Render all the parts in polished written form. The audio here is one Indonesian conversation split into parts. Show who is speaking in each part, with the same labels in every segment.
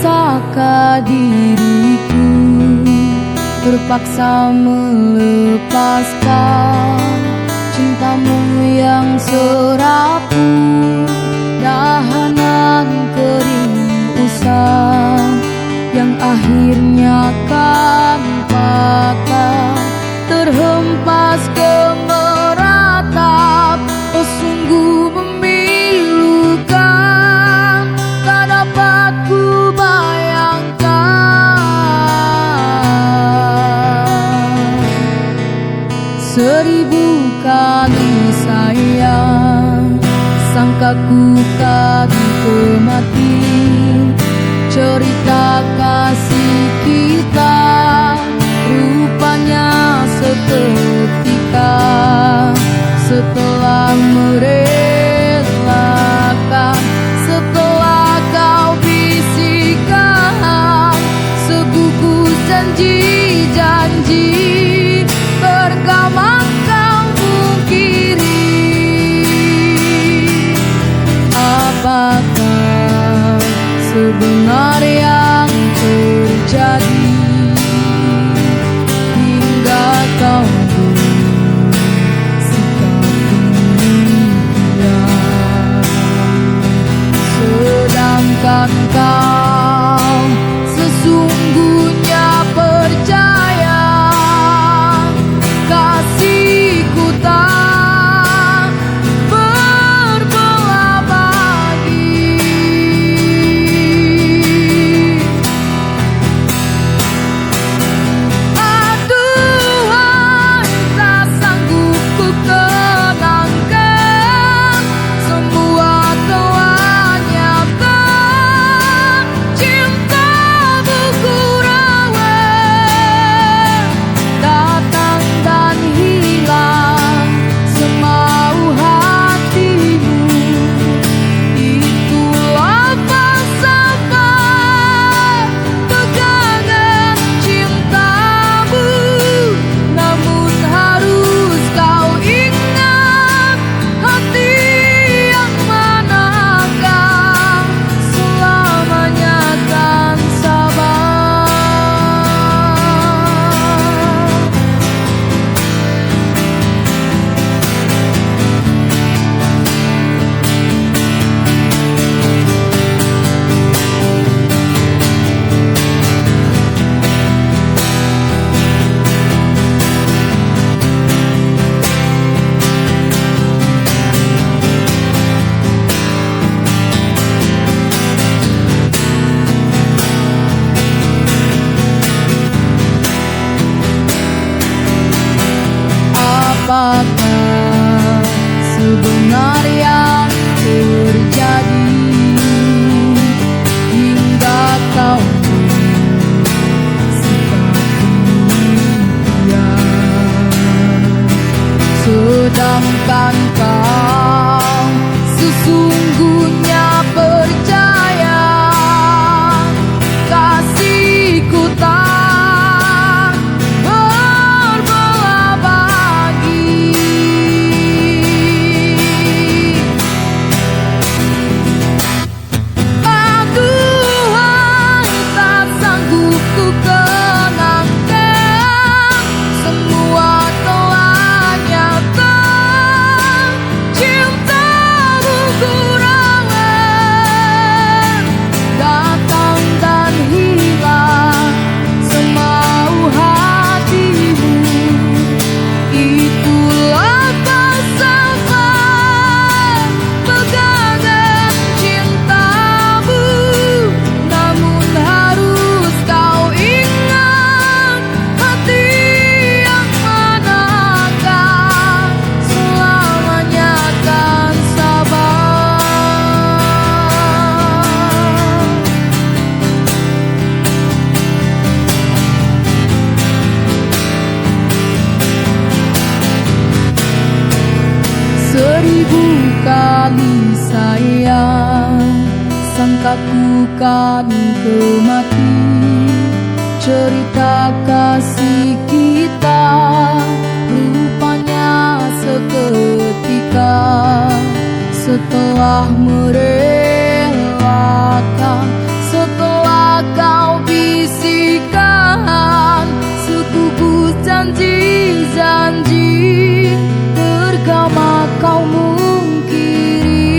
Speaker 1: Bisakah diriku terpaksa melepaskan cintamu yang serapuh, dahanan kering usang yang akhirnya kan patah, terhempas ke meratap. Oh sungguh memilukan, tak dapat ku bayangkan. Seribu kali sayang, sangka ku kan mati. Cerita kasih kita rupanya seketika, setelah merelakan, setelah kau bisikan sebungkus janji-janji, terkawang kau pungkiri. Apakah sebenar yang terjadi hingga kau bersikap demikian, sedangkan kau sesungguhnya percaya kasihku tak berbelah bagi. Aduhai, tak sanggup ku kenangkan, semua telah nyata. Cintamu ku rawat, datang dan hilang semau hatimu. Itulah falsafah pegangan cintamu, namun harus kau ingat, hati yang manakah selamanya kan sabar. Apakah sebenar yang terjadi hingga kau bersikap demikian, sedangkan kau sesungguhnya percaya kasihku tak berbelah bagi. Aduhai, tak sanggup ku kenangkan, semua telah nyata. Cintamu ku rawat, datang dan hilang semau hatimu. Itulah falsafah pegangan cintamu, namun harus kau ingat, hati yang manakah selamanya kan sabar. Seribu kali sayang, sangka ku kan mati. Cerita kasih kita rupanya seketika, setelah merelakan, setelah kau mungkiri,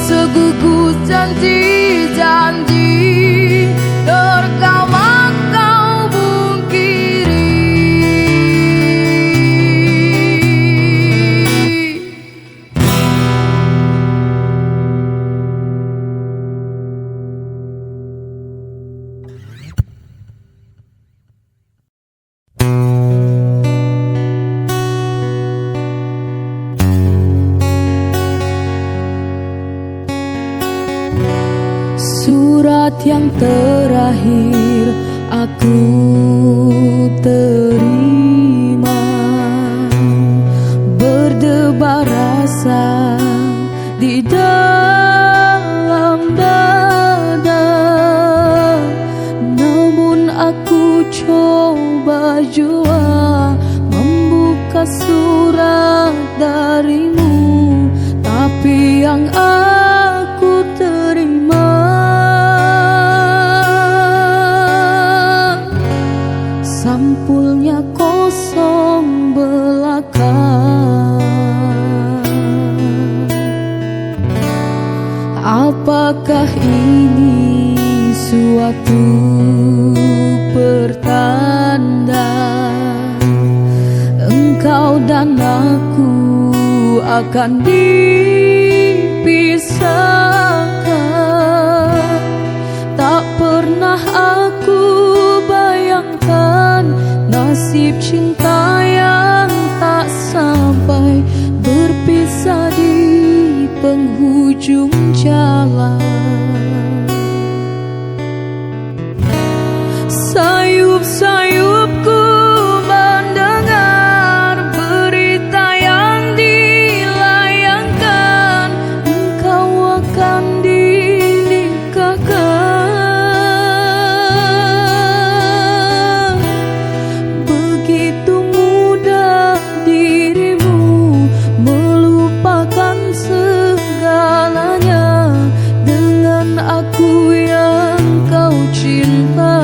Speaker 1: segugus janji-janji terkawan kau mungkiri. Surat yang terakhir aku terima, berdebar rasa di dalam dada. Namun aku coba jua membuka surat darimu, tapi yang aku terima sampulnya kosong belaka. Apakah ini suatu pertanda engkau dan aku akan dipisahkan? Tak pernah aku bayangkan nasib cinta yang tak sampai, berpisah di penghujung jalan. Sayup-sayupku mendengar berita yang dilayangkan, engkau akan dinikahkan. Begitu mudah dirimu melupakan segalanya dengan aku yang kau cinta.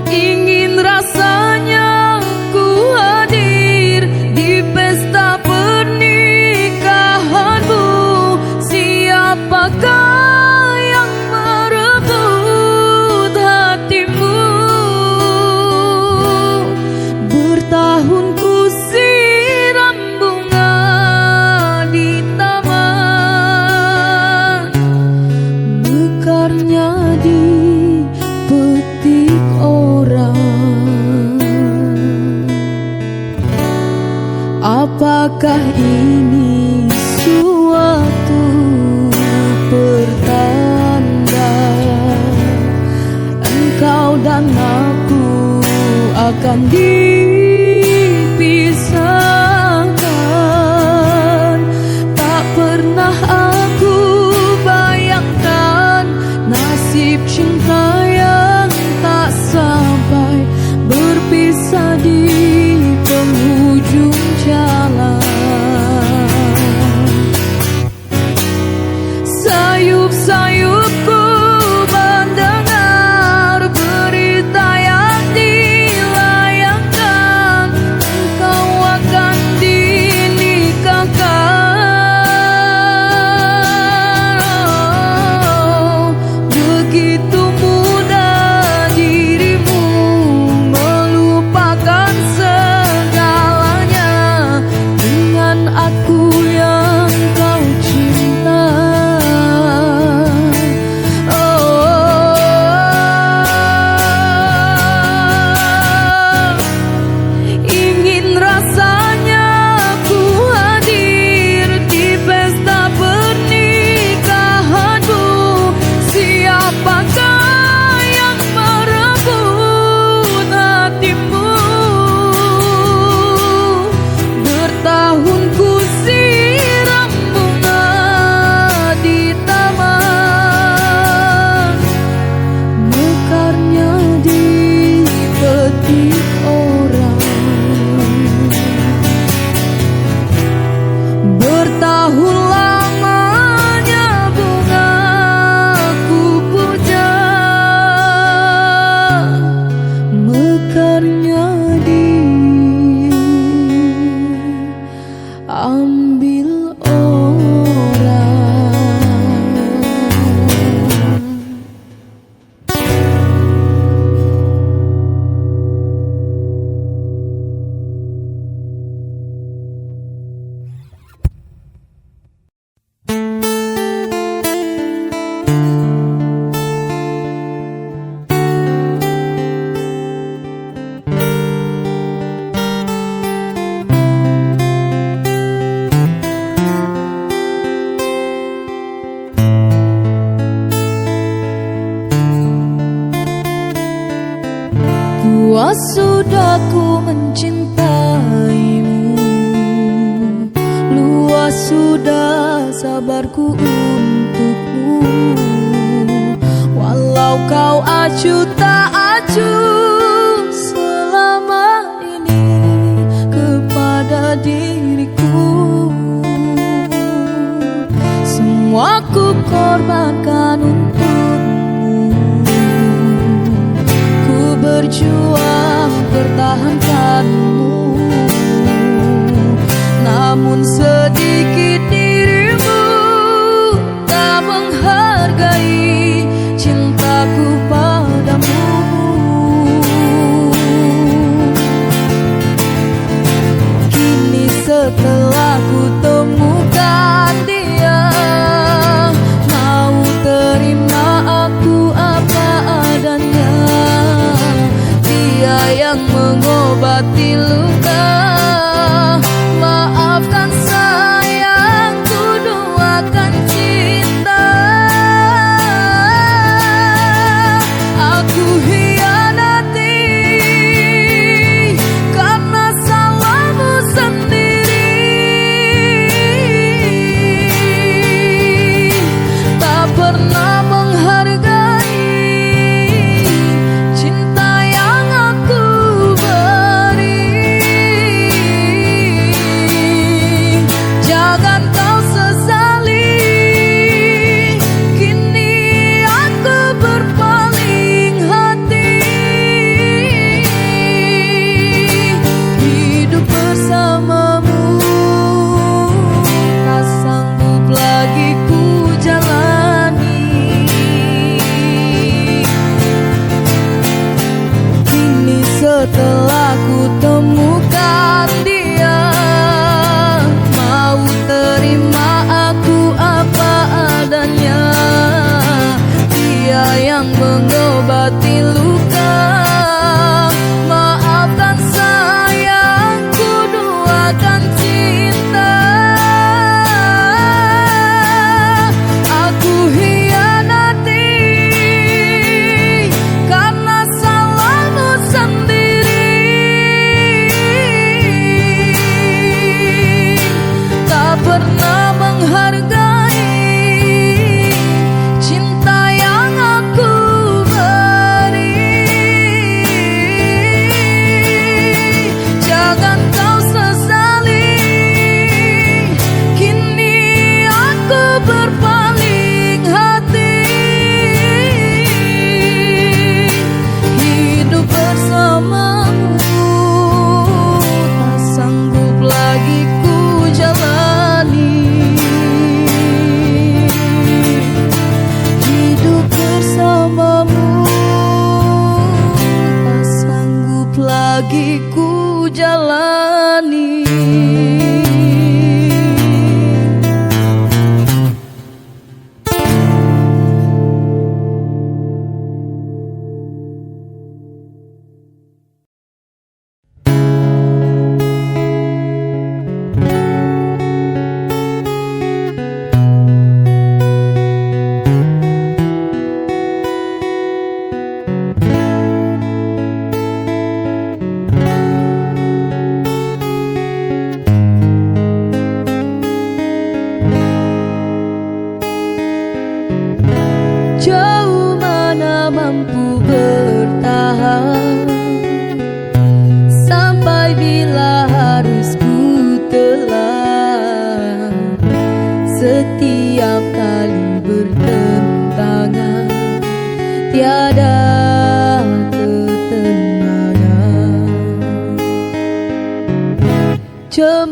Speaker 1: Ingin rasanya ku hadir di pesta pernikahanmu. Siapakah yang merebut hatimu? Bertahun ku siram bunga di taman, mekarnya dipetik orang. Apakah ini suatu pertanda engkau dan aku akan dipisahkan? Tak pernah aku bayangkan nasib cinta yang tak sampai, berpisah di penghujung jalan. Sayup-sayupku mendengar berita yang dilayangkan, engkau akan dinikahkan. Begitu mudah dirimu melupakan segalanya dengan aku yang kau cinta. Ingin rasanya ku hadir di pesta pernikahanmu. Siapakah yang merebut hatimu? Bertahun ku ambil orang. Puas sudah ku mencintaimu, luas sudah sabarku untukmu. Walau kau acuh tak acuh selama ini kepada diriku, semua ku korbankan untukmu. Ku berjuang pertahankanmu, namun sedikit dirimu tak menghargai cintaku padamu. Kini setelah ku temukan dia, mau terima aku apa adanya. Dia yang mengobati luka, maafkan sayang, ku doakan cinta. Aku hianati karena salahmu sendiri, tak pernah menghargai cinta yang aku beri. Jangan kau sesali, kini aku berpaling hati. Hidup bersamamu tak sanggup lagi ku jalani. Kini setelah ku temukan dia, mau terima aku apa adanya. Dia yang mengobati luka, maafkan sayang, ku doakan cinta. Aku hianati karena salahmu sendiri, tak pernah menghargai cinta yang aku beri. Jangan kau sesali, kini aku berpaling hati. Hidup bersamamu tak sanggup lagi ku jalani.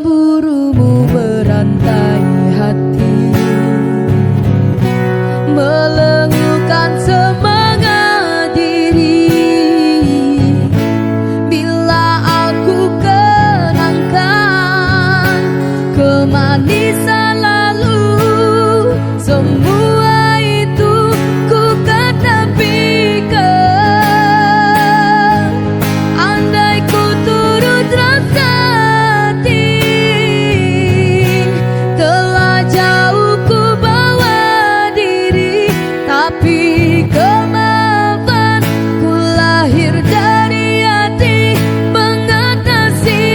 Speaker 1: cemburumu merantai hati, melengkungkan semangat diri. Bila aku kenangkan kemanisan lalu, semua itu ku ketepikan. Andai ku turut rasa hati, telah jauh ku bawa diri, tapi kemaafan ku lahir dari hati mengatasi.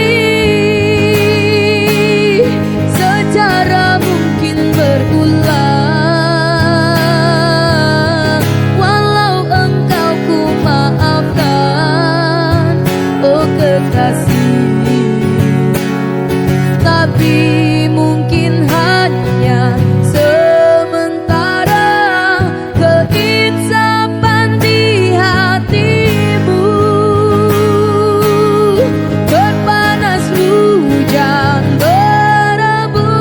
Speaker 1: Secara mungkin berulang, walau engkau ku maafkan, oh kekasih. Tapi mungkin hanya sementara keinsapan di hatimu. Berpanas hujan berabu,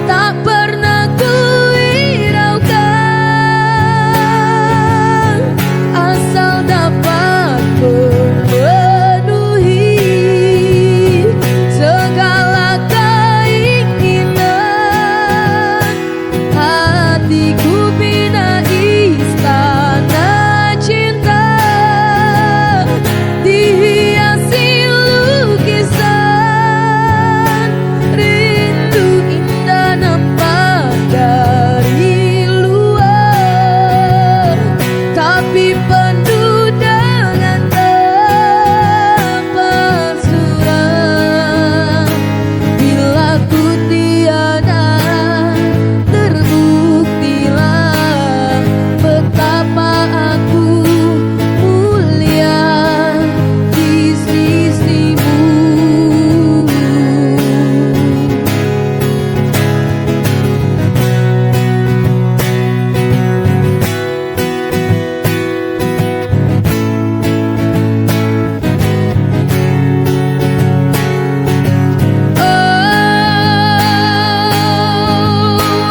Speaker 1: tak pernah ku hiraukan, asal dapat memenuhi segala keinginan. Hatiku bina istana cinta, dihiasi lukisan rindu indah nampak dari luar, tapi penuh dengan kepalsuan. Bila ku tiada, terbuktilah betapa aku mulia di sisimu.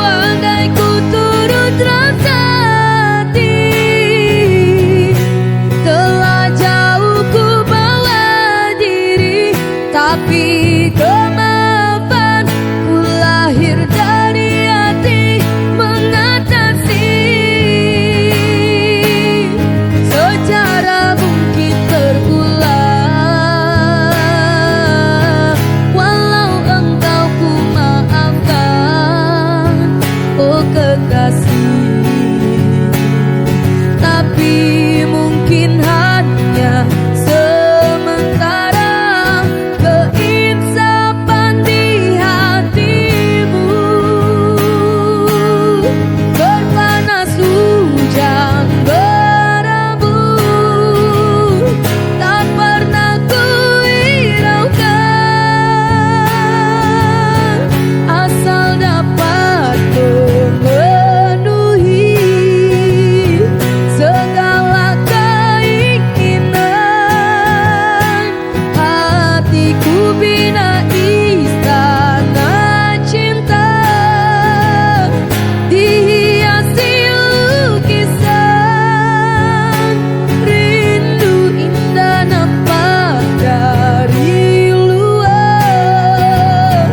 Speaker 1: Andai ku turut rasa hati, telah jauh ku bawa diri, tapi kemaafan ku lahir dari hati mengatasi. Secara mungkin berulang, walau engkau ku maafkan, oh kekasih. Tapi mungkin hanya sementara keinsapan di hatimu. Berpanas hujan berabu, tak pernah ku hiraukan, asal dapat memenuhi segala keinginan. Hatiku bina istana cinta, dihiasi lukisan rindu indah nampak dari luar,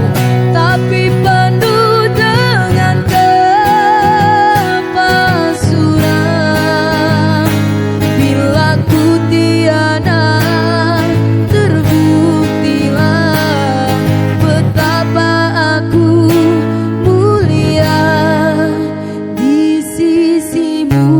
Speaker 1: tapi penuh dengan kepalsuan. Bila ku tiada, terbuktilah betapa aku mulia di sisimu.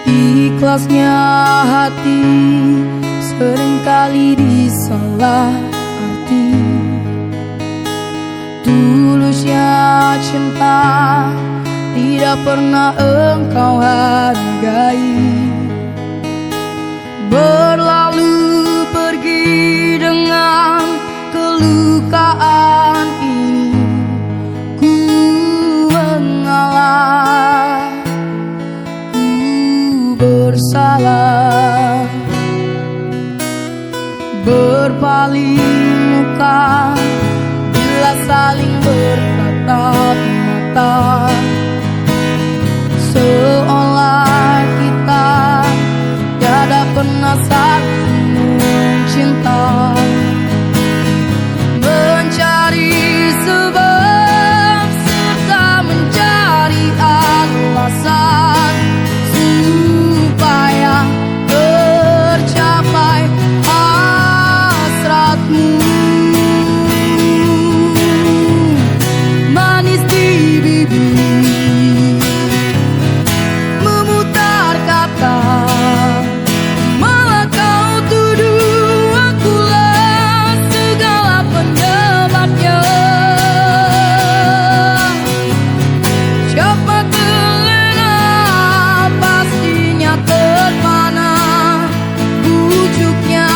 Speaker 1: Ikhlasnya hati sering sekali disalah arti. Tulusnya cinta tidak pernah engkau hargai. Berlalu pergi dengan kelukaan ini, ku mengalah, ku bersalah. Berpaling muka bila saling bertatap mata, seolah kita tiada pernah saling mencinta. Mencari sebab serta mencari alasan supaya tercapai hasratmu. Manis di bibir, memutar kata, malah kau tuduh akulah segala penyebabnya. Siapa terlena pastinya terpana, bujuknya,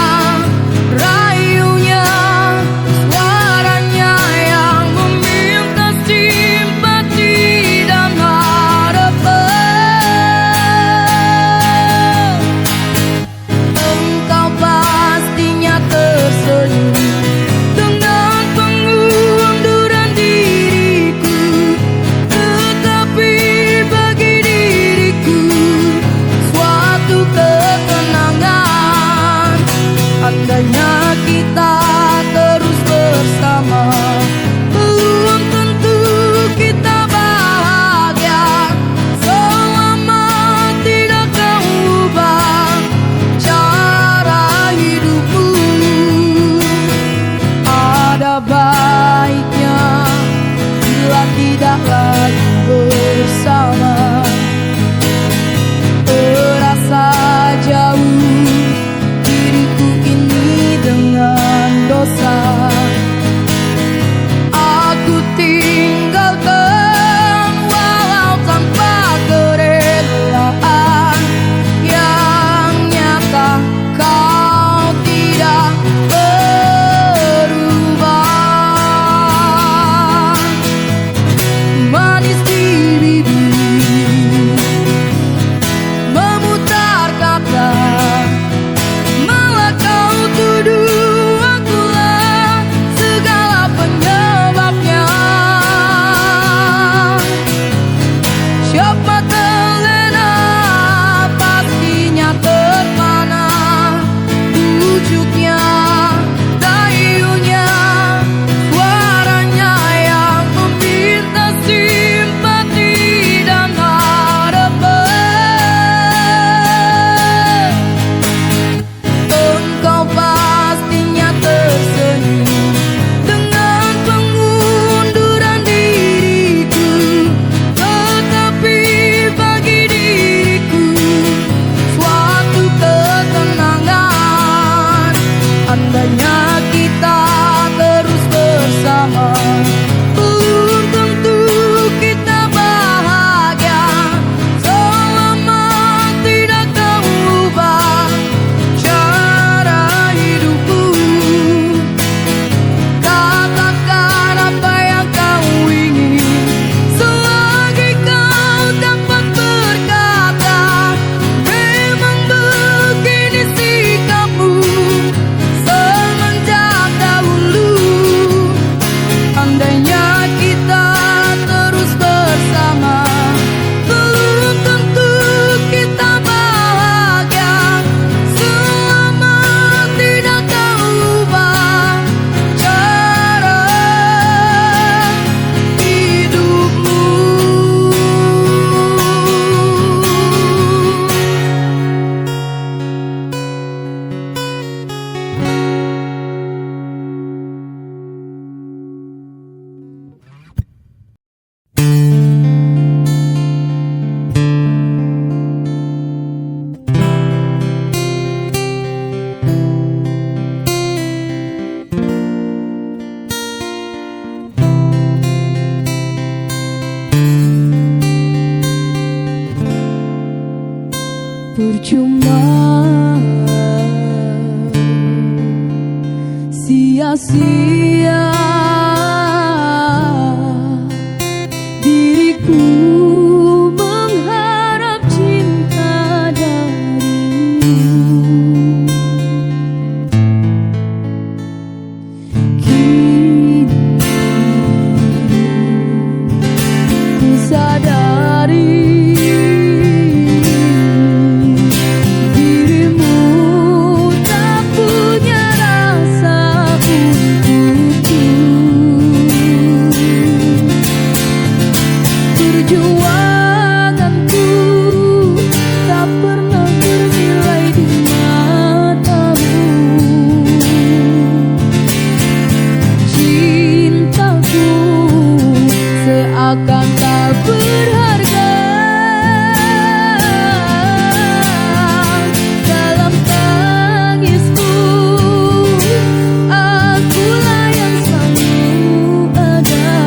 Speaker 1: rayunya, suaranya yang meminta simpati dan harapan. Engkau pastinya tersenyum dengan pengunduran diriku, tetapi bagi diriku suatu ketenangan. Andainya kita terus bersama, belum tentu kita bahagia. Selama tidak kau ubah cara hidupmu, ada baiknya bila tidak lagi bersama. Terasa jauh diriku ini dengan dosa. Aku tinggalkan walau tanpa kerelaan, yang nyata kau tidak berubah. Manis di bibir, memutar kata, malah kau tuduh akulah segala penyebabnya. Siapa terlena pastinya terpana, bujuknya, dayunya, suaranya yang meminta simpati dan harapan. Engkau pastinya tersenyum dengan pengunduran diriku, tetapi bagi diriku suatu ketenangan. Andainya kita terus bersama, belum tentu kita bahagia. Selama tidak kau ubah cara hidupmu, katakan apa yang kau ingin selagi kau dapat berkata. Memang begini sikapmu semenjak dahulu. sia-sia diriku mengharap cinta darimu. Kini ku sadari akan tak berharga dalam tangisku. Akulah yang selalu ada.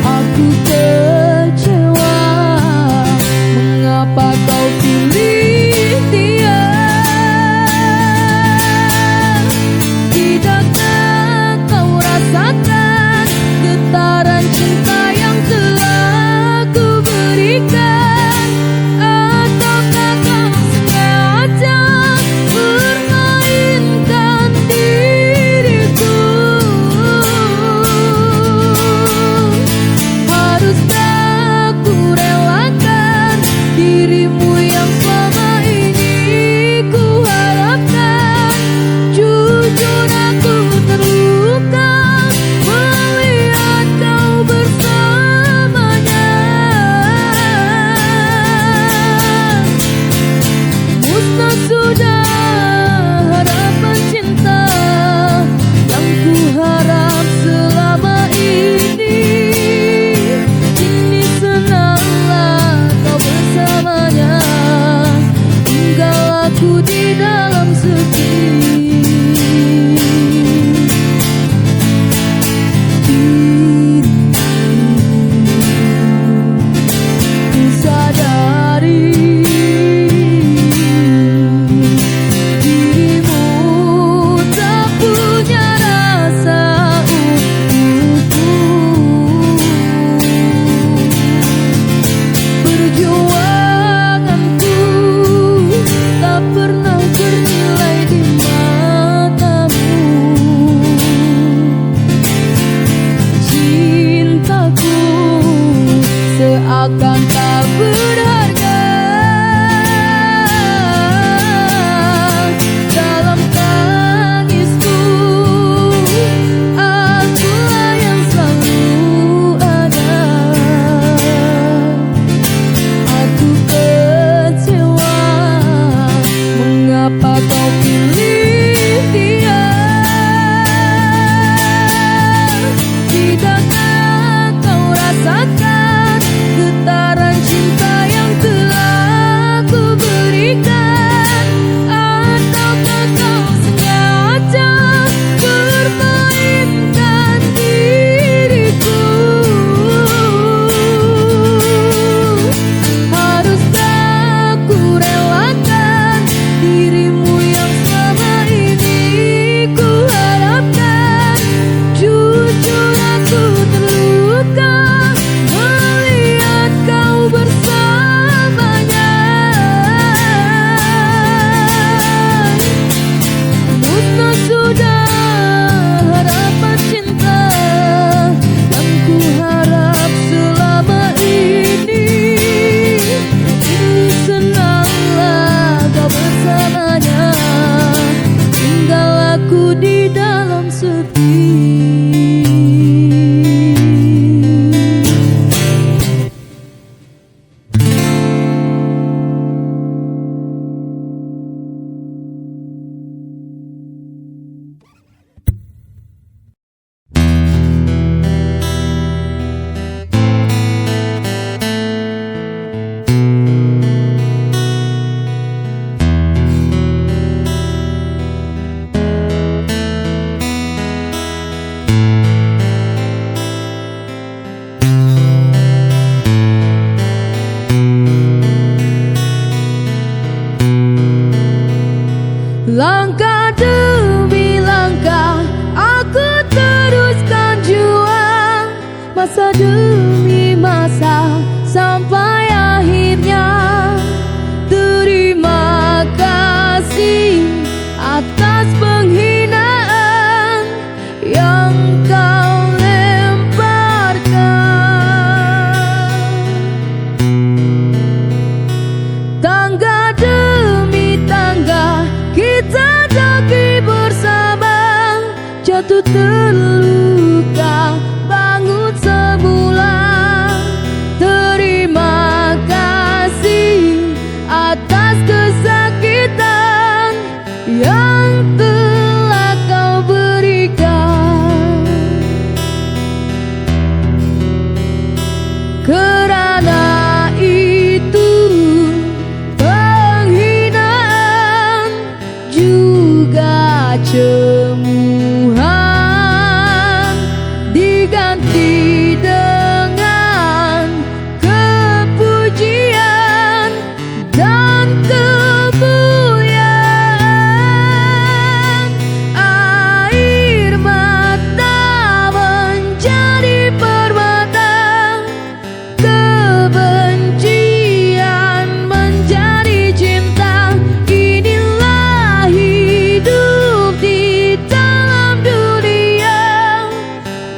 Speaker 1: Aku kecewa, mengapa kau pilih dia? Tidakkah kau rasakan getaran cinta yang telah ku berikan? Ataukah kau sengaja permainkan diriku? Haruskah ku relakan dirimu yang selama ini ku harapkan? Jujur aku terluka melihat kau bersamanya. Musnah sudah harapan cinta yang ku harap selama ini. Kini senanglah kau bersamanya, tinggal aku di dalam sepi. Ku sadari dirimu tak punya rasa untukku. Perjuanganku tak pernah bernilai di matamu. Cintaku seakan tak berharga dalam tangisku. Akulah yang selalu ada. Aku kecewa, mengapa kau pilih dia? Tidakkah kau rasakan getaran cinta yang telah ku berikan? Ataukah kau sengaja permainkan diriku? Haruskah ku relakan dirimu yang selama ini ku harapkan? Jujur aku terluka melihat kau bersamanya. Musnah sudah harapan cinta yang ku harap selama ini. Kini senanglah kau bersamanya, tinggal aku di dalam sepi. Langkah masa demi masa sampai akhirnya. Terima kasih atas penghinaan yang kau lemparkan. Tangga demi tangga kita daki bersama, jatuh terluka bangun semula. Terima kasih atas kesakitan yang telah kau berikan. Kerana itu penghinaan juga cemuhan diganti dengan kepujian dan kemuliaan. Air mata menjadi permata, kebencian menjadi cinta. Inilah hidup di dalam dunia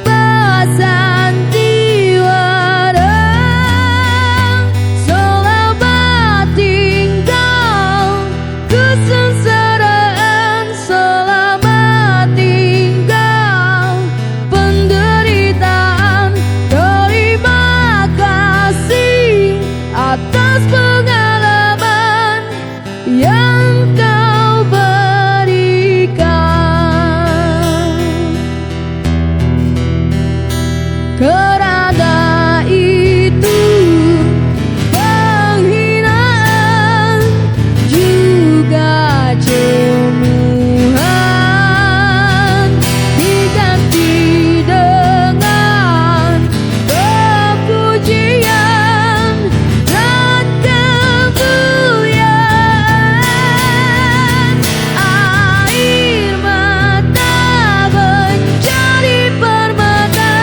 Speaker 1: bersandiwara. Selamat tinggal kesengsaraan, selamat tinggal penderitaan. Terima kasih atas pengalaman yang kau berikan. Kerana itu penghinaan juga cemuhan diganti dengan kepujian dan kemuliaan. Air mata menjadi permata,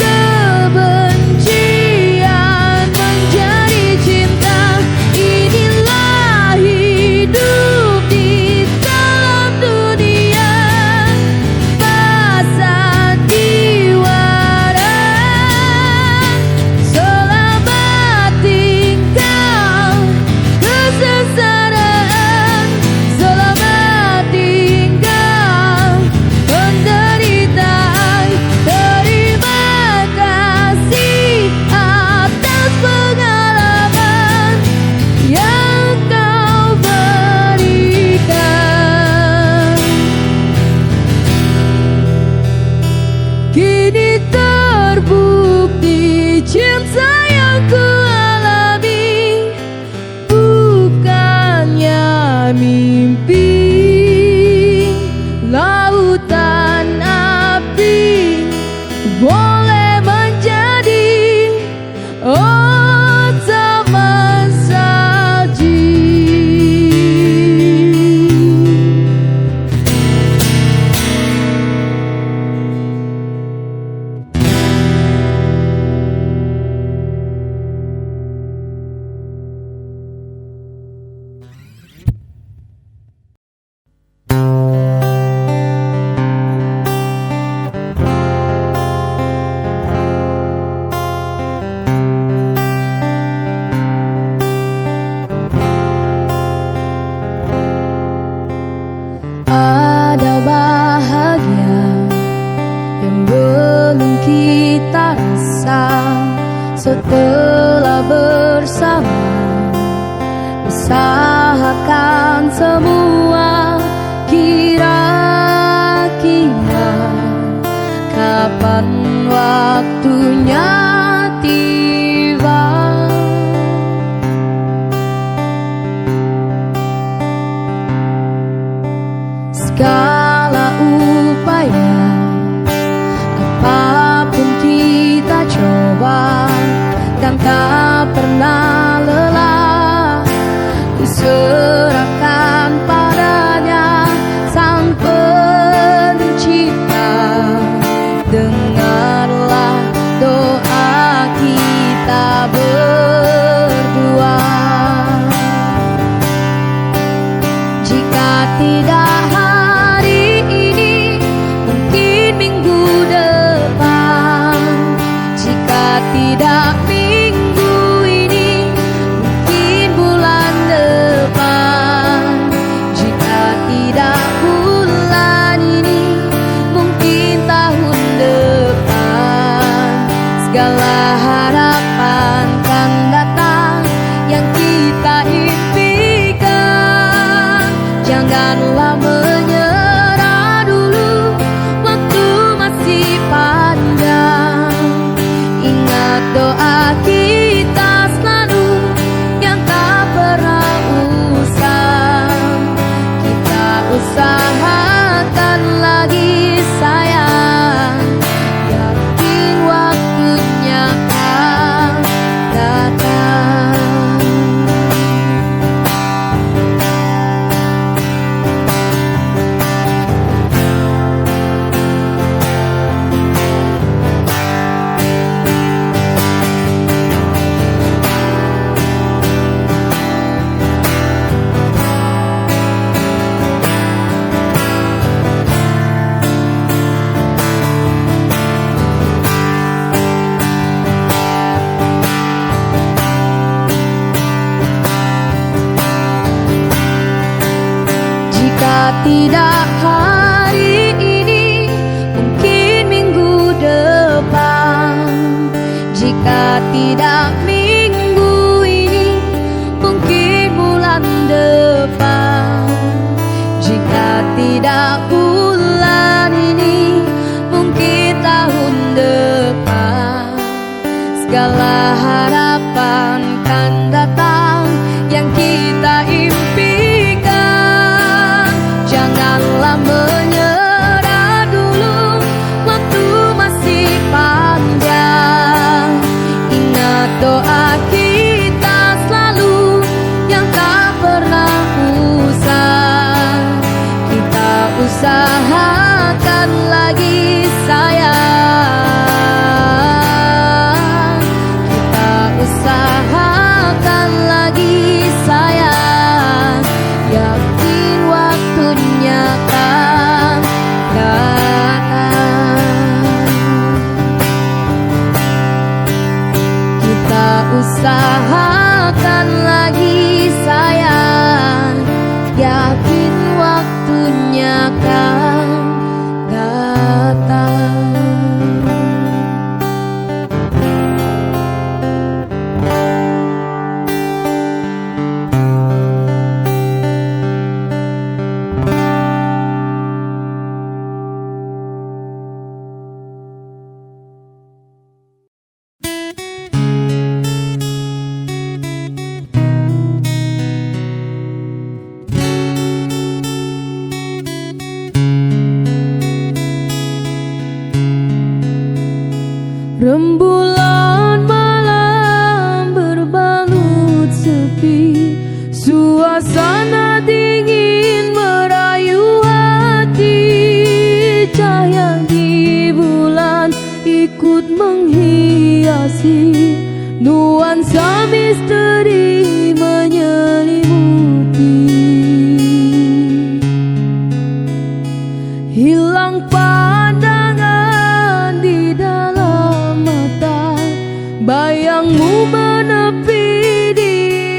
Speaker 1: kebencian menjadi cinta. Inilah hidup di dalam dunia bersandiwara. Selamat tinggal kesengsaraan, selamat tinggal penderitaan. Terima kasih atas pengalaman yang kau berikan. Kini terbukti cinta yang ku alami bukannya mimpi. Lautan api boleh menjadi ancaman salji. Ada bahagia yang belum kita rasa setelah bersama, usahakan semua. Kira-kira kapan waktunya tiba? Segala upaya, apapun kita coba, dan tak pernah lelah. Ku serahkan padanya Sang Pencipta. Dengarlah tidak bulan ini, mungkin tahun depan segala harapan kan datang yang kita impikan. Janganlah menyerah dulu, waktu masih panjang. Ingat doa kita selalu yang tak pernah usang. Kita usahakan lagi sayang, yakin waktunya akan datang. Jika tidak hari ini, mungkin minggu depan. Jika tidak minggu ini, mungkin bulan depan. Jika tidak bulan ini, mungkin tahun depan. Segala harapan kan datang yang kita impikan. Janganlah menyerah dulu, waktu masih panjang. Ingat doa kita selalu yang tak pernah usang. Kita usahakan lagi sayang. Kita usahakan lagi sayang, yakin waktunya akan datang. Kita usahakan lagi sayang, yakin waktunya akan datang. Rembulan malam berbalut sepi, suasana dingin merayu hati. Cahaya di bulan ikut menghiasi, nuansa misteri menyelimuti. Hilang pandangan di dalam mata, bayangmu menepi di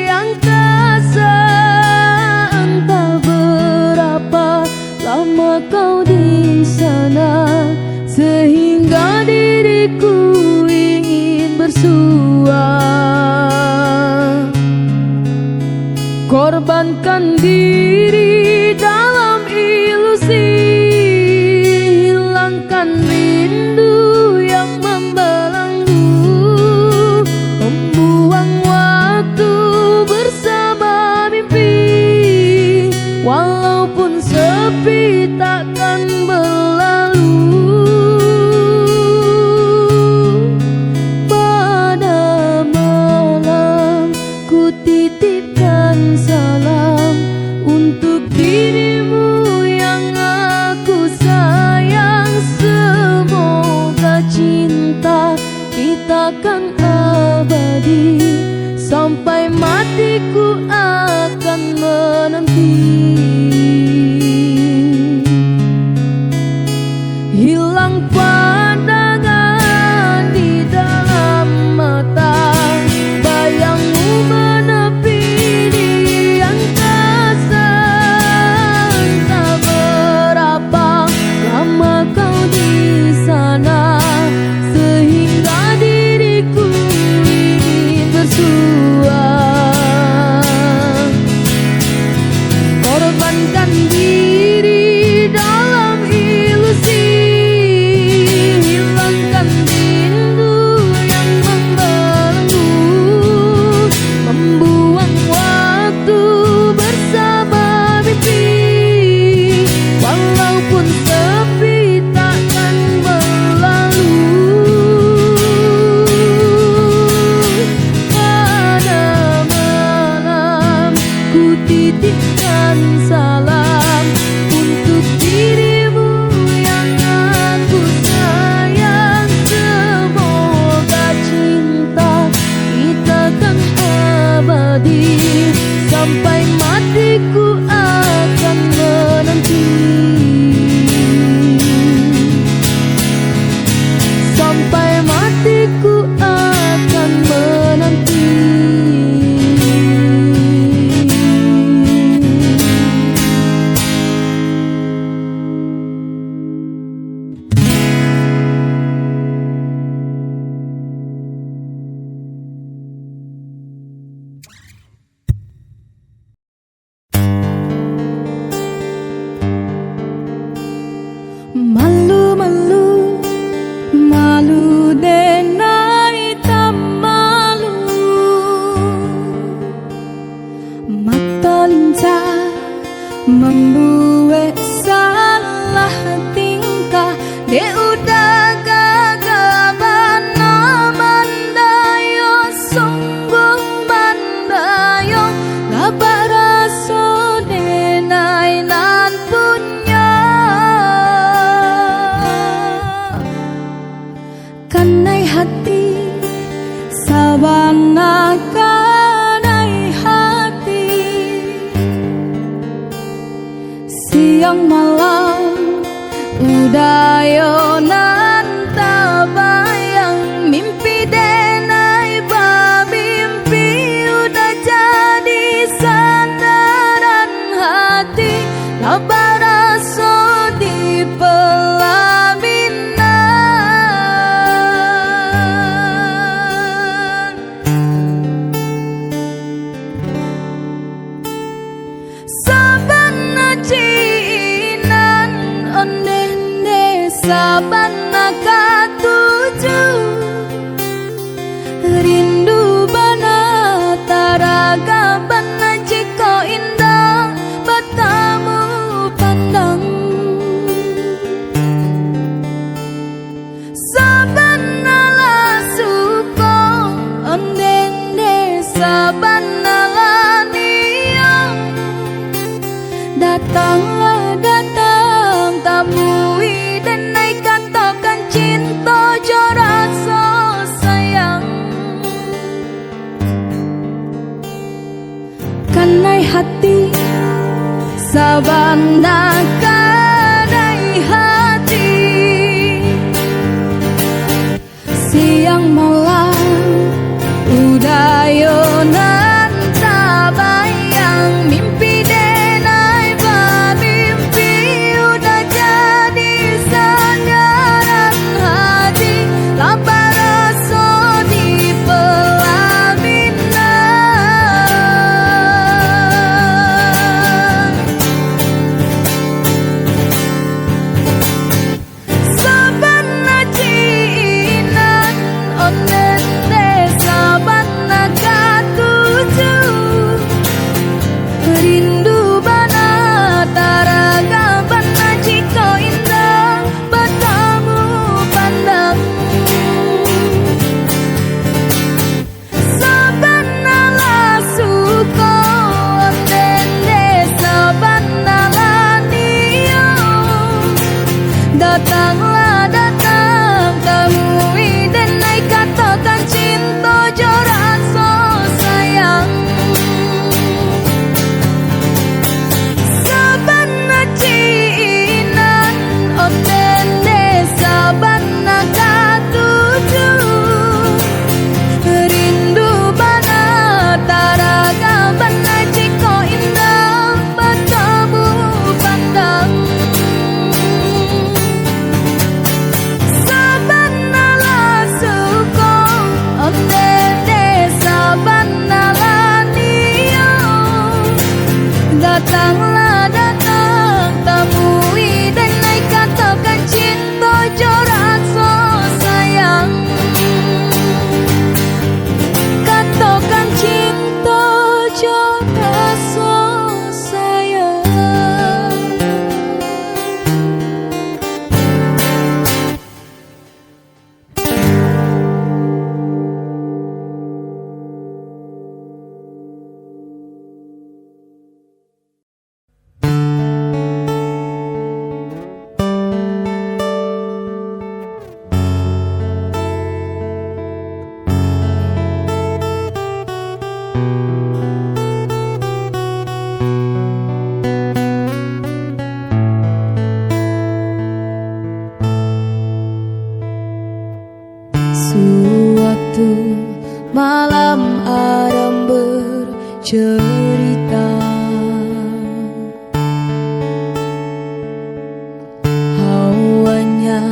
Speaker 1: angkasa. Entah berapa lama kau di sana, sehingga diriku ingin bersua. Korbankan diri dalam ilusi, hilangkan rindu yang membelenggu, membuang waktu bersama mimpi. Walaupun sepi takkan berlalu, pada malam ku titipkan salam untuk dirimu yang aku sayang. Semoga cinta kita kan abadi, sampai matiku akan menanti. siang malam udayonan tabayang mimpi denai ba mimpi udah jadi sandaran hati labaraso di pelaminan sabana cinan onene sabana katuju rindu bana taraga bana jiko indah batamu pandang sabana lasuko onene sabana laniang datanglah datang tamui dan naik katakan cinta jo rasa sayang kanai hati sabana kanai hati siang malam udayonan tabayang mimpi denai ba mimpi udah jadi sandaran hati labaraso di pelaminan sabana cinan onene sabana katuju rindu bana taraga bana jiko indah batamu pandang sabana lasuko onene sabana lanio datanglah datang temui dan naik katakan cinta jo rasa sayang sabana cinan onene sabana katuju rindu bana taraga bana jiko indah batamu pandang sabana lasuko onene sabana lanio datanglah datang temui dan naik katakan cinta jo rasa sayang katakan cinta jo rasa sayang. Suatu malam Adam bercerita hawanya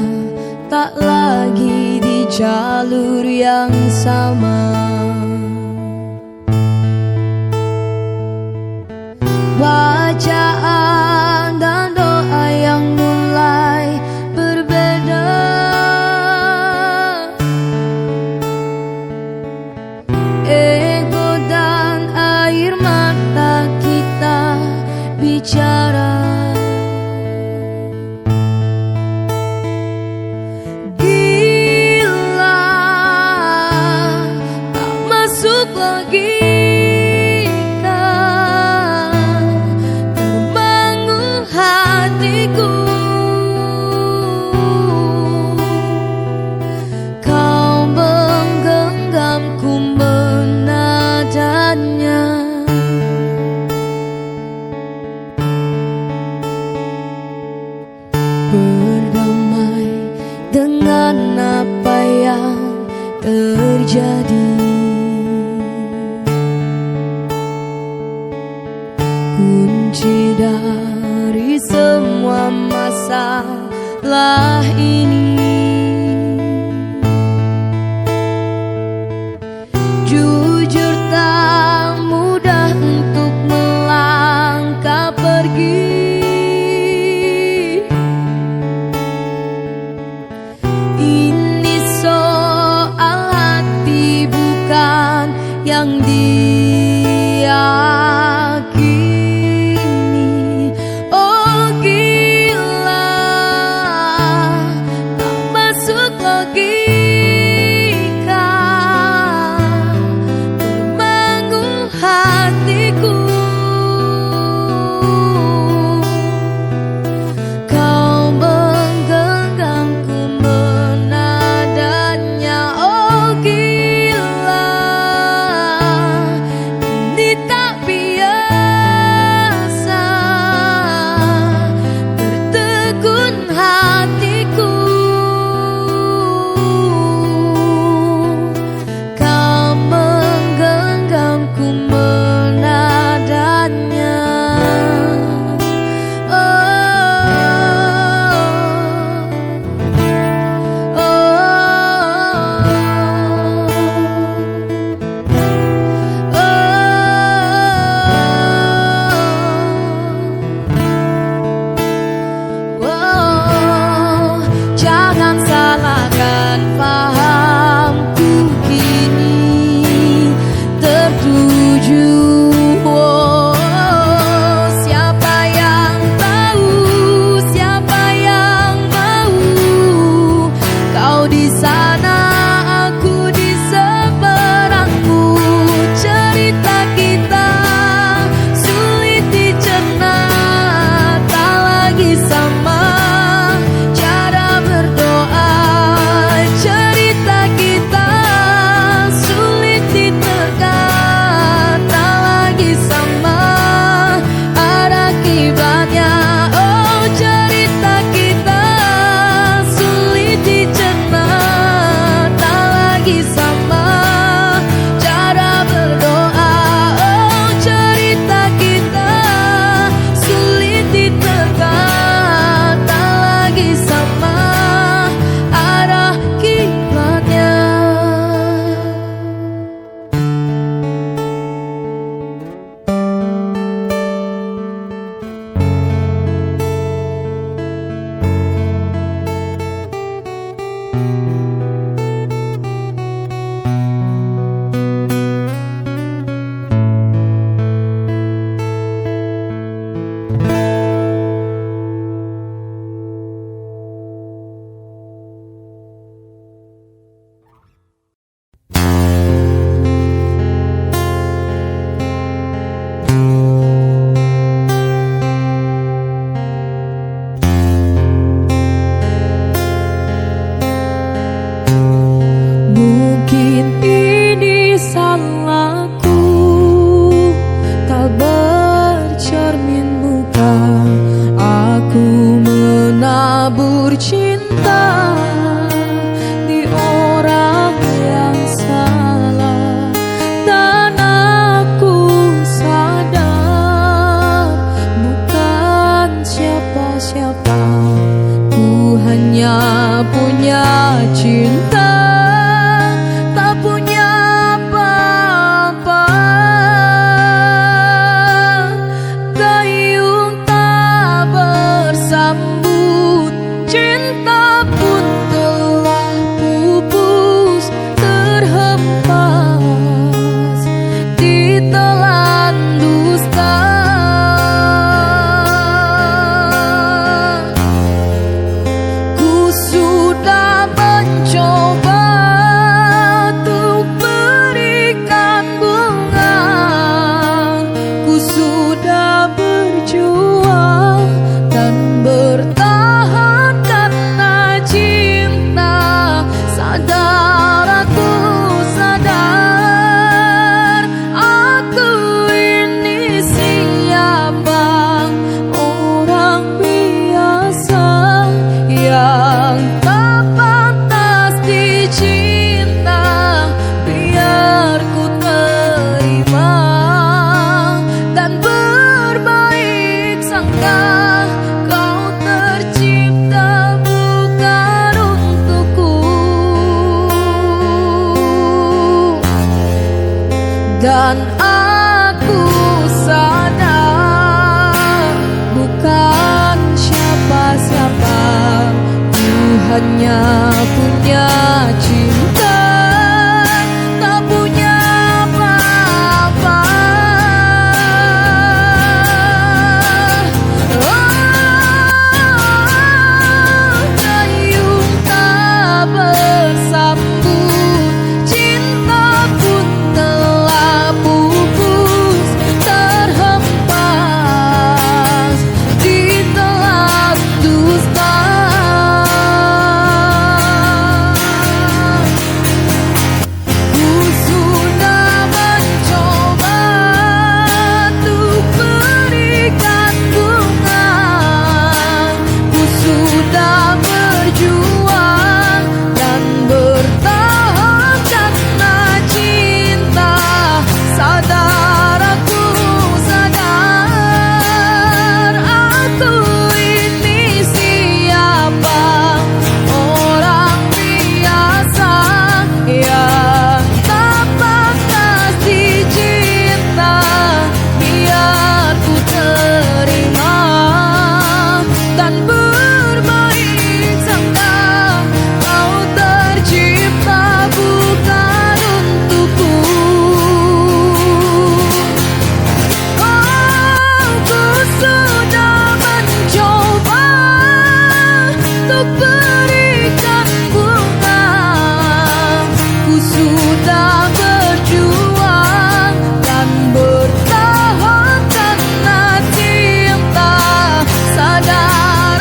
Speaker 1: tak lagi di jalur yang sama. Bacaan dan doa yang mulai berbeda. Ego dan air mata kita bicara. Gila masalah ini. Jujur tak mudah untuk melangkah pergi. Ini soal hati bukan yang diyakini. Oh gila, tak masuk logika, termangu hatiku. Kau menggenggamku menadanya. Oh gila, ini tak biasa, tertegun hatiku. Kau menggenggamku menadanya. Jangan salahkan pahamku kini tertuju. Siapa yang tahu, siapa yang mau? Kau di sana, aku di seberangmu. Cerita kita sulit dicerna, tak lagi sama cara berdoa. Cerita kita sulit diterka, tak lagi sama ada akibatnya. Oh cerita kita sulit dicerna, tak lagi sama cara berdoa. Oh cerita kita sulit diterka, tak lagi sama ada akibatnya. Mungkin ini salahku, tak bercermin muka. Aku menabur cinta di orang yang salah, dan aku sadar bukan siapa-siapa. Ku hanya punya cinta, tak punya apa-apa. Gayung tak bersambut, cinta pun telah pupus, terhempas ditelan dusta. Ku sudah mencoba hanya punya cinta, tak punya apa-apa. Dayung tak bersambut, cinta pun telah pupus, terhempas ditelan dusta. Ku sudah mencoba untuk berikan bunga, ku sudah berjuang dan bertahan karena cinta. Sadar aku, sadar aku ini siapa, orang biasa yang tak pantas dicinta. Biar ku terima dan berbaik sangka, kau tercipta bukan untukku. Ku sudah mencoba untuk berikan bunga, ku sudah berjuang dan bertahan karena cinta. Sadar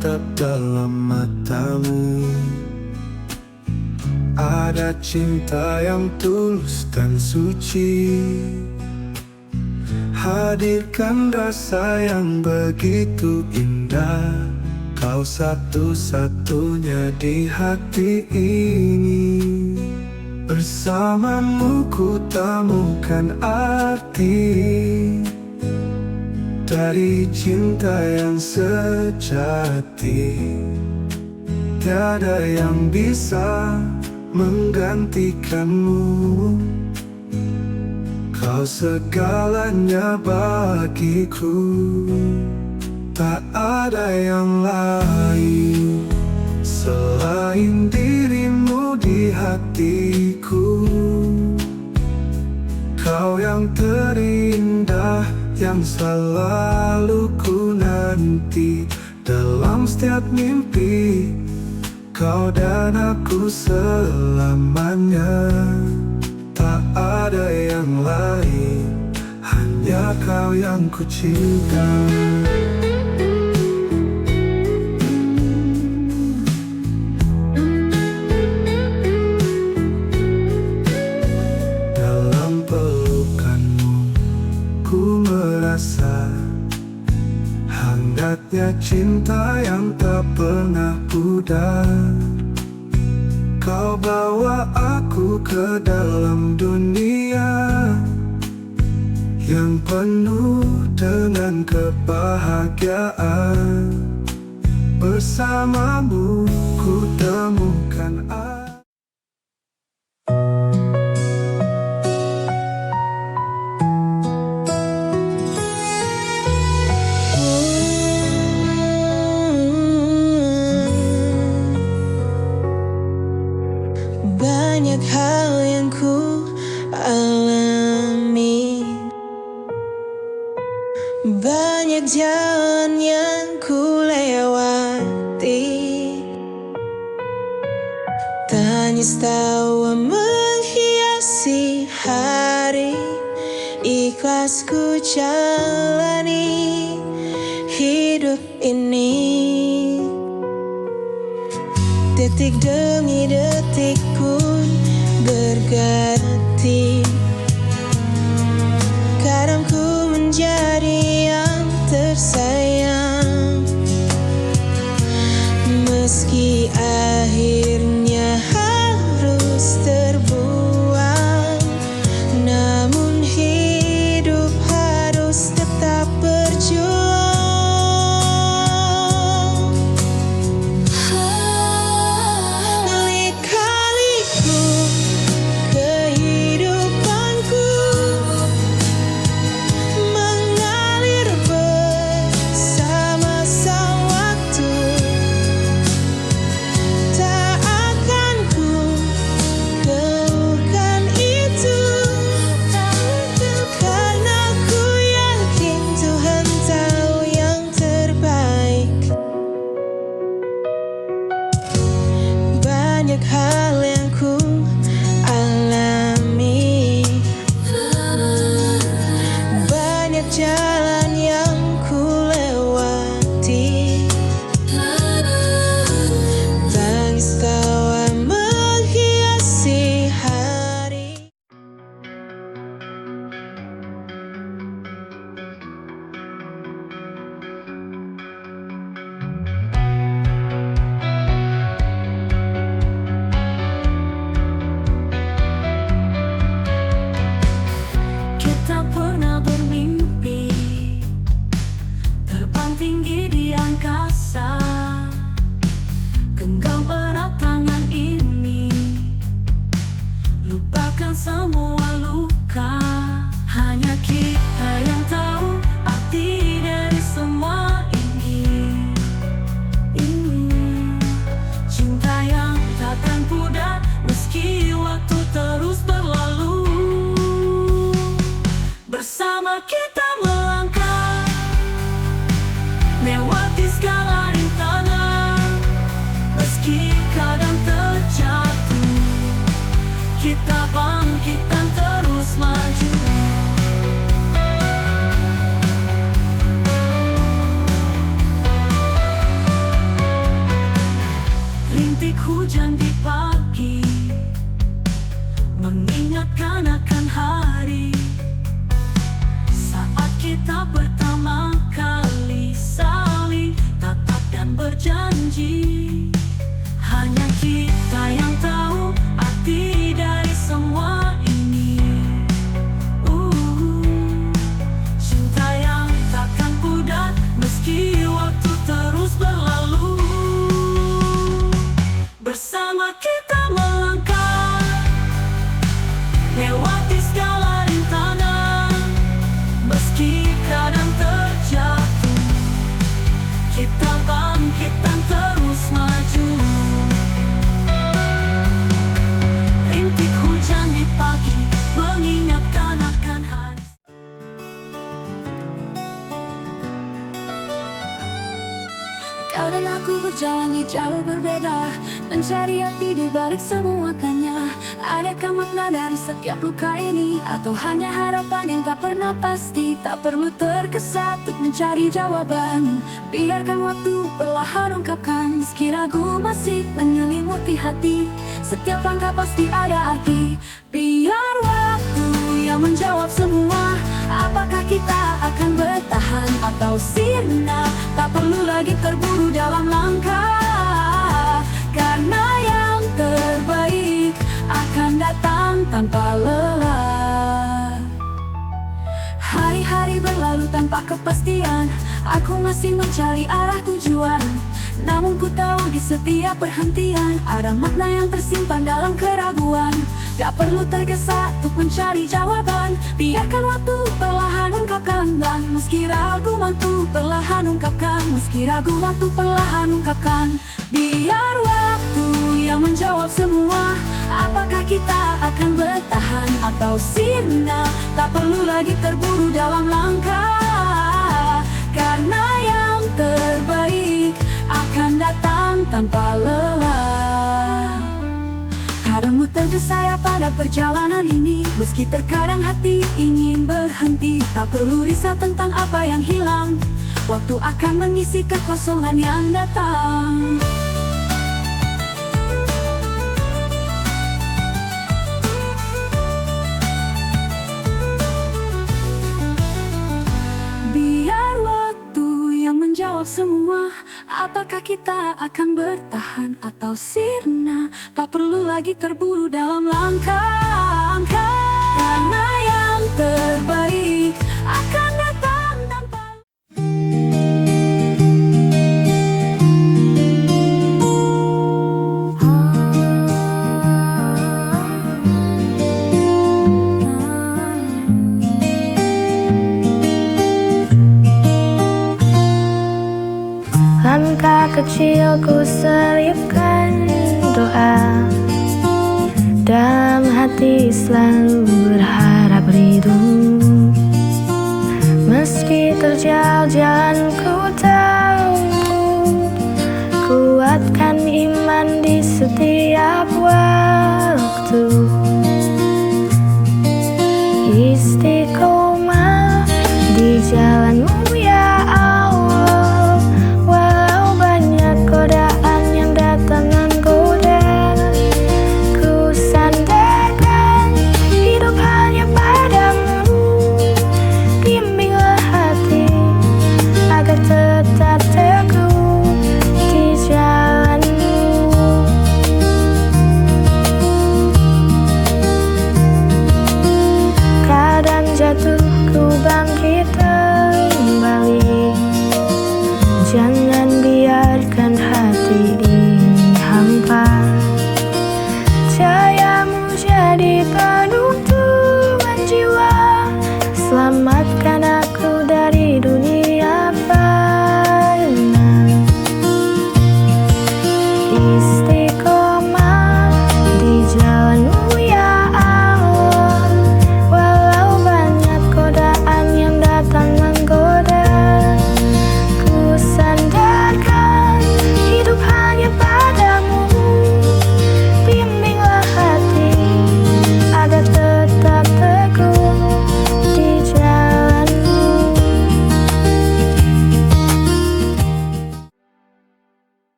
Speaker 2: tatap dalam matamu. Ada cinta yang tulus dan suci, hadirkan rasa yang begitu indah. Kau satu-satunya di hati ini. Bersamamu ku temukan arti dari cinta yang sejati. Tiada yang bisa menggantikanmu. Kau segalanya bagiku. Tak ada yang lain selain dirimu di hatiku. Kau yang terindah, yang selalu ku nanti dalam setiap mimpi. Kau dan aku selamanya. Tak ada yang lain, hanya kau yang ku cinta. Dalam pelukanmu ku merasa hangatnya cinta yang tak pernah pudar. Kau bawa aku ke dalam dunia yang penuh dengan kebahagiaan. Bersamamu ku temukan arti.
Speaker 1: Banyak hal yang ku alami, banyak jalan yang ku lewati. Tangis tawa menghiasi hari, ikhlas ku jalani hidup ini. Detik demi detik pun berganti. Kadang ku menjadi yang tersayang, meski akhirnya harus terbuang. Namun hidup harus tetap berjuang. Banyak hal yang ku alami, banyak jalan yang ku lewati. Tangis tawa menghiasi hari.
Speaker 3: Kita pernah bermimpi terbang tinggi di angkasa, genggam erat tangan ini, lupakan semua luka. Hanya kita yang tahu arti dari semua ini. Cinta yang takkan pudar meski waktu terus berlalu. Bersama kita melangkah, lewati segala rintangan. Meski kadang terjatuh, kita bangkit dan terus maju. hujan di pagi, mengingatkan akan hari saat kita pertama kali saling tatap dan berjanji. Hanya kita yang tahu arti dari semua ini. Cinta yang takkan pudar meski waktu terus berlalu. Bersama kita melangkah lewati segala rintangan, meski kadang terjatuh, kita bangkit dan terus maju. Rintik hujan di pagi mengingatkan akan hari. Kau dan aku berjalan di jalur berbeda, mencari arti di balik semuanya. Adakah makna dari setiap luka ini, atau hanya harapan yang tak pernah pasti? Tak perlu tergesa untuk mencari jawaban, biarkan waktu perlahan ungkapkan. Meski ragu masih menyelimuti hati, setiap langkah pasti ada arti. Biar waktu yang menjawab semua, apakah kita akan bertahan atau sirna? Tak perlu lagi terburu dalam langkah, karena yang terbaik akan datang tanpa lelah. Hari-hari berlalu tanpa kepastian, aku masih mencari arah tujuan. Namun ku tahu di setiap perhentian ada makna yang tersimpan dalam keraguan. Tak perlu tergesa untuk mencari jawaban, biarkan waktu perlahan ungkapkan. Dan meski ragu waktu perlahan ungkapkan, meski ragu waktu perlahan ungkapkan. Biar waktu yang menjawab semua, apakah kita akan bertahan atau sirna? Tak perlu lagi terburu dalam langkah, karena yang terbaik akan datang tanpa lelah. Kadang tergesa pada perjalanan ini, meski terkadang hati ingin berhenti. Tak perlu risau tentang apa yang hilang, waktu akan mengisi kekosongan yang datang. Biar waktu yang menjawab semua, apakah kita akan bertahan atau sirna? Tak perlu lagi terburu dalam langkah, karena yang terbaik akan datang tanpa.
Speaker 4: Langkah kecilku selipkan doa, dalam hati selalu berharap rindu. Meski terjal jalanku tahu, kuatkan iman di setiap waktu. Istiqomah di jalanmu ya Allah, walau banyak godaan yang datang menggoda. Ku sandarkan hidup hanya padamu, bimbinglah hati agar tetap teguh di jalanmu.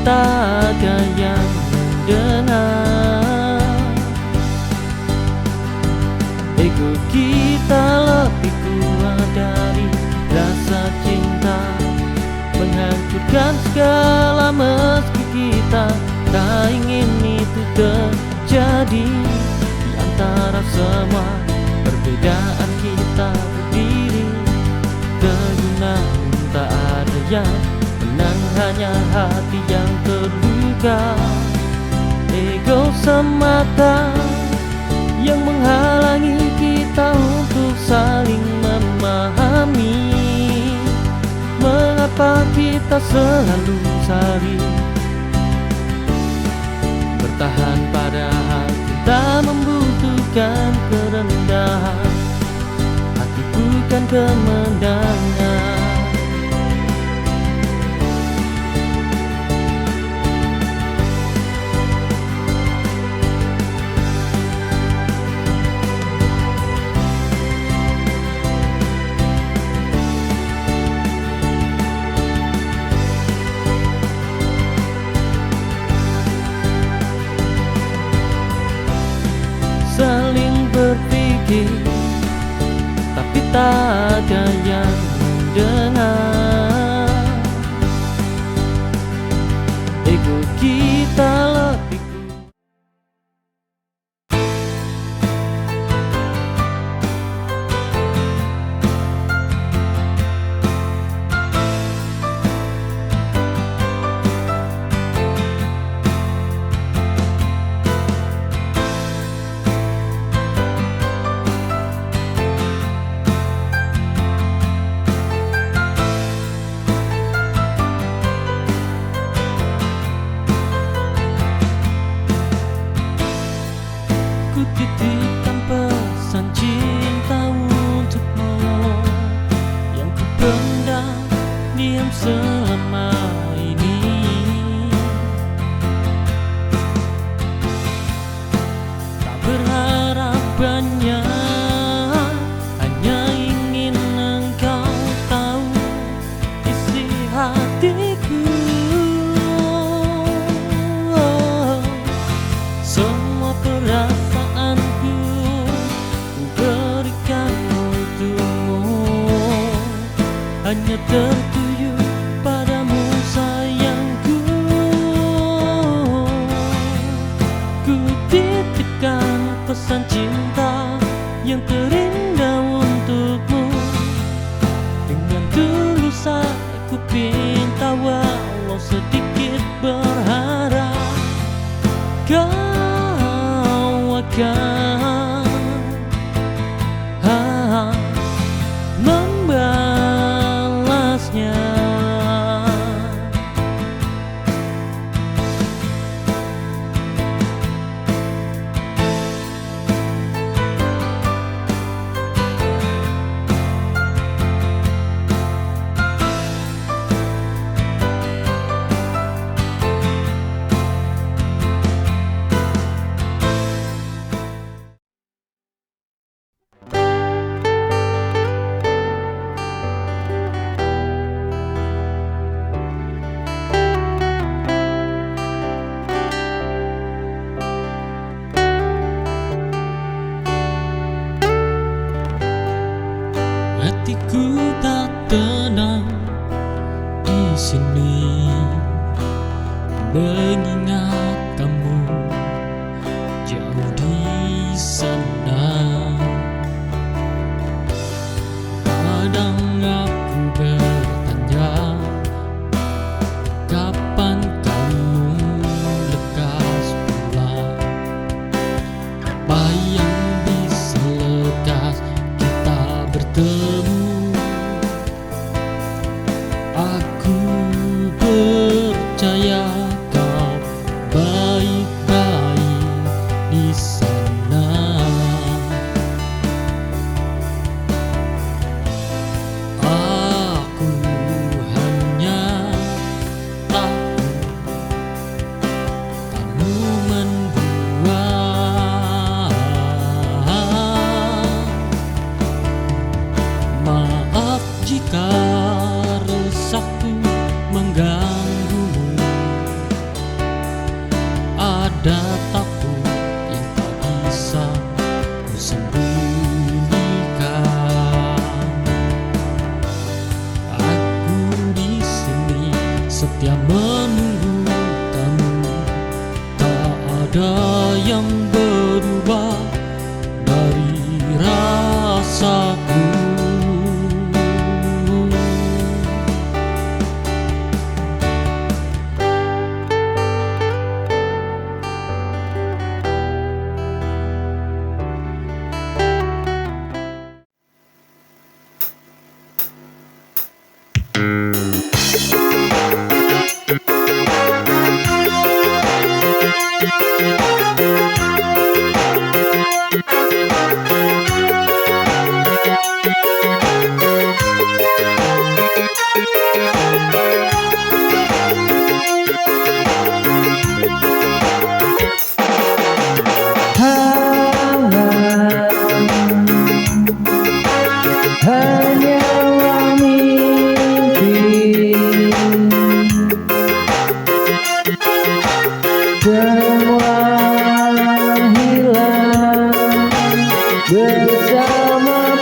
Speaker 5: tak ada yang mendengar. Ego kita lebih kuat dari rasa cinta, menghancurkan segala meski kita tak ingin itu terjadi. Di antara semua perbedaan kita berdiri, teguna tak ada yang menang, hanya hati yang terluka. Ego semata yang menghalangi kita untuk saling memahami. Mengapa kita selalu saling bertahan padahal kita membutuhkan kerendahan. Hati bukan kemenangan. Saling berpikir, tapi tak ada yang mendengar. Ego kita lebih kuat. Ku titipkan pesan cinta untukmu yang ku pendam diam selama ini. Tak berharap banyak, hanya ingin engkau tahu isi hatiku. Semua perasaanku ku berikan untukmu, hanya tertuju padamu sayangku. Ku titipkan pesan cinta yang terindah untukmu. Dengan tulus aku pinta, walau sedikit berharap kau akan membalasnya. Hatiku tak tenang di sini, mengingat kamu jauh di sana. Kadang aku bertanya, kapan kamu lekas pulang? Apa yang bisa lekas kita bertemu? Aku percaya kau
Speaker 6: bersama